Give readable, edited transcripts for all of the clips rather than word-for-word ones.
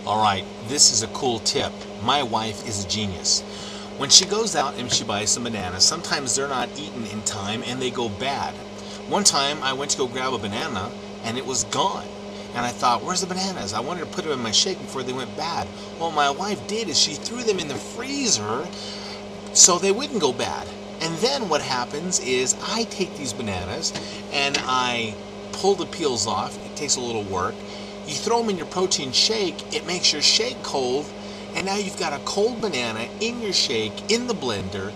Alright, this is a cool tip. My wife is a genius. When she goes out and she buys some bananas, sometimes they're not eaten in time and they go bad. One time I went to go grab a banana and it was gone. And I thought, where's the bananas? I wanted to put them in my shake before they went bad. What my wife did is she threw them in the freezer so they wouldn't go bad. And then what happens is I take these bananas and I pull the peels off. It takes a little work. You throw them in your protein shake, it makes your shake cold, and now you've got a cold banana in your shake, in the blender.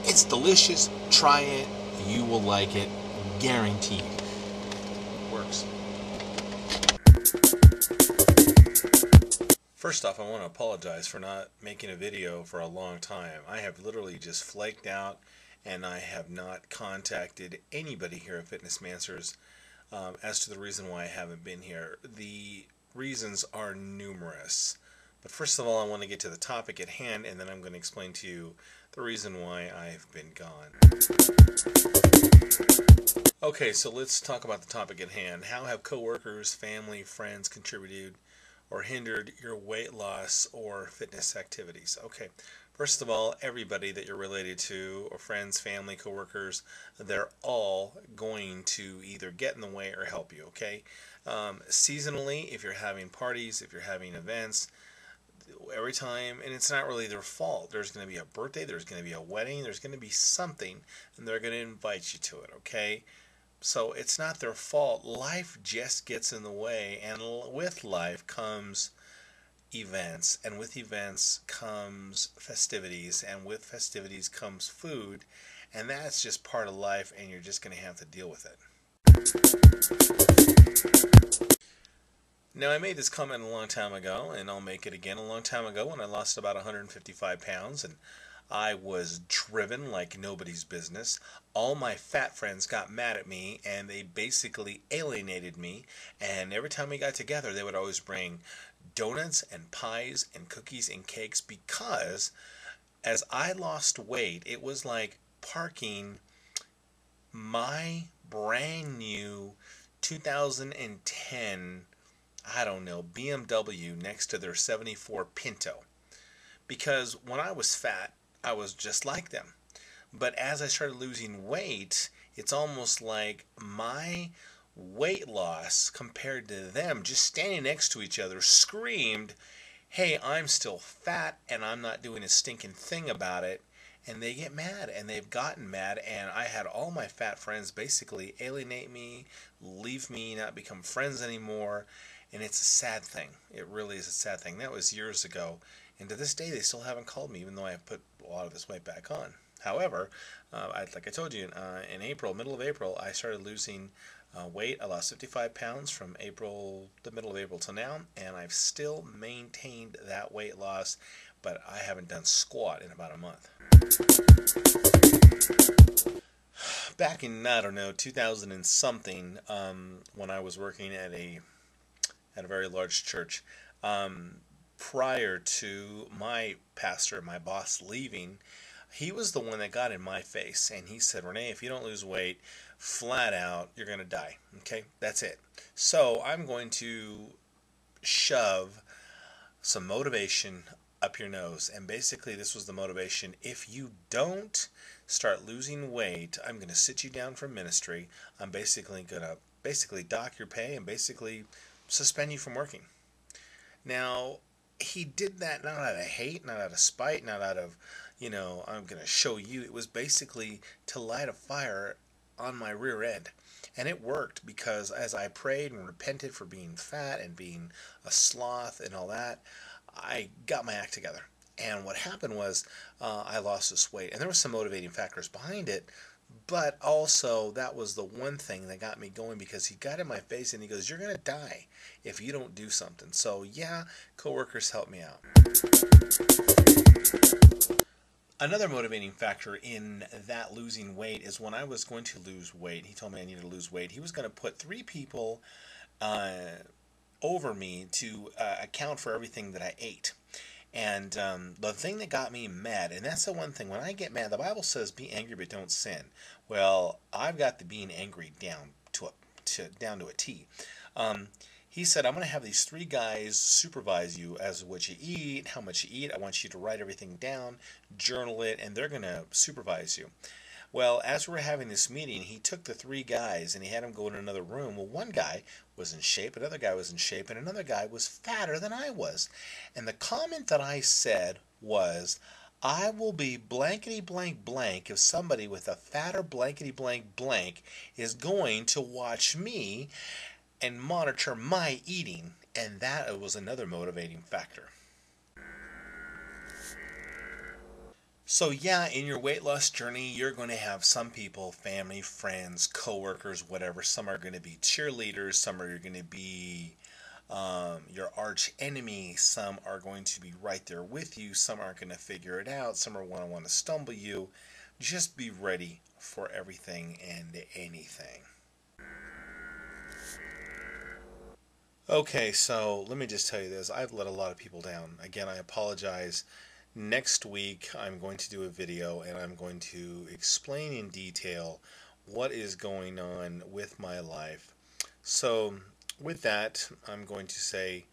It's delicious. Try it. You will like it. Guaranteed. It works. First off, I want to apologize for not making a video for a long time. I have literally just flaked out, and I have not contacted anybody here at Fitness Manswers as to the reason why I haven't been here. The reasons are numerous. But first of all, I want to get to the topic at hand, and then I'm going to explain to you the reason why I've been gone. Okay, so let's talk about the topic at hand. How have coworkers, family, friends contributed or hindered your weight loss or fitness activities? Okay, first of all, everybody that you're related to, or friends, family, coworkers, they're all going to either get in the way or help you, okay? Seasonally, if you're having parties, if you're having events, every time, and it's not really their fault. There's going to be a birthday, there's going to be a wedding, there's going to be something, and they're going to invite you to it, okay? So it's not their fault. Life just gets in the way, and with life comes events, and with events comes festivities, and with festivities comes food, and that's just part of life, and you're just going to have to deal with it. Now, I made this comment a long time ago, and I'll make it again a long time ago when I lost about 155 pounds, and I was driven like nobody's business. All my fat friends got mad at me, and they basically alienated me, and every time we got together, they would always bring donuts and pies and cookies and cakes, because as I lost weight, it was like parking my brand new 2010, I don't know, BMW next to their 74 Pinto. Because when I was fat, I was just like them. But as I started losing weight, it's almost like my weight loss compared to them, just standing next to each other, screamed, hey, I'm still fat and I'm not doing a stinking thing about it. And they get mad, and they've gotten mad, and I had all my fat friends basically alienate me, leave me, not become friends anymore, and it's a sad thing. It really is a sad thing. That was years ago, and to this day they still haven't called me, even though I have put a lot of this weight back on. However, like I told you, in April, middle of April, I started losing weight. I lost 55 pounds from April, the middle of April till now, and I've still maintained that weight loss, but I haven't done squat in about a month. Back in, I don't know, 2000 and something, when I was working at a very large church, prior to my pastor, my boss, leaving, he was the one that got in my face, and he said, Rene, if you don't lose weight, flat out, you're going to die. Okay, that's it. So I'm going to shove some motivation up your nose, and basically this was the motivation: if you don't start losing weight, I'm going to sit you down from ministry. I'm basically going to dock your pay and basically suspend you from working. Now, he did that not out of hate, not out of spite, not out of, I'm going to show you. It was basically to light a fire on my rear end. And it worked, because as I prayed and repented for being fat and being a sloth and all that, I got my act together. And what happened was I lost this weight. And there were some motivating factors behind it, but also that was the one thing that got me going, because he got in my face and he goes, you're going to die if you don't do something. So yeah, coworkers helped me out. Another motivating factor in that losing weight is when I was going to lose weight, he told me I needed to lose weight. He was going to put 3 people over me to account for everything that I ate. And the thing that got me mad, and that's the one thing, when I get mad, the Bible says be angry but don't sin. Well, I've got the being angry down to a T. He said, I'm going to have these three guys supervise you as what you eat, how much you eat. I want you to write everything down, journal it, and they're going to supervise you. Well, as we were having this meeting, he took the three guys and he had them go in another room. Well, one guy was in shape, another guy was in shape, and another guy was fatter than I was. And the comment that I said was, I will be blankety blank blank if somebody with a fatter blankety blank blank is going to watch me and monitor my eating. And that was another motivating factor. So yeah, in your weight loss journey, you're going to have some people, family, friends, coworkers, whatever. Some are going to be cheerleaders. Some are going to be your arch enemy. Some are going to be right there with you. Some aren't going to figure it out. Some are going to want to stumble you. Just be ready for everything and anything. Okay, so let me just tell you this. I've let a lot of people down. Again, I apologize. Next week, I'm going to do a video and I'm going to explain in detail what is going on with my life. So, with that, I'm going to say,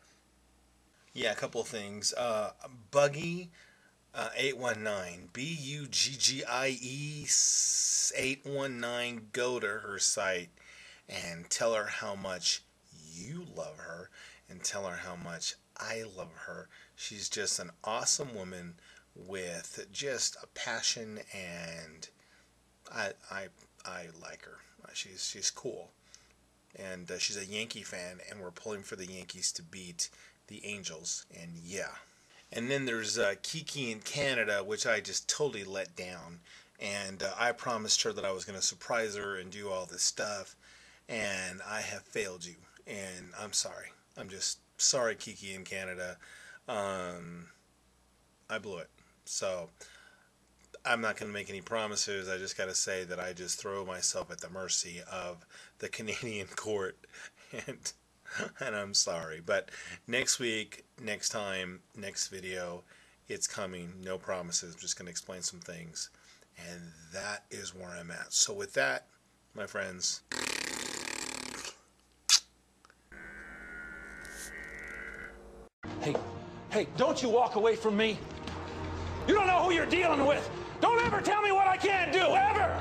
yeah, a couple of things. Buggy 819, Buggie 819, go to her site and tell her how much you love her and tell her how much I love her. She's just an awesome woman with just a passion, and I like her. She's cool, and she's a Yankee fan, and we're pulling for the Yankees to beat the Angels. And yeah. And then there's Kiki in Canada, which I just totally let down. And I promised her that I was going to surprise her and do all this stuff, and I have failed you. And I'm sorry. I'm just sorry, Kiki in Canada. I blew it. So I'm not going to make any promises. I just got to say that I just throw myself at the mercy of the Canadian court, and I'm sorry. But next week, next time, next video, it's coming. No promises. I'm just going to explain some things, and that is where I'm at. So with that, my friends. Hey, don't you walk away from me. You don't know who you're dealing with. Don't ever tell me what I can't do, ever!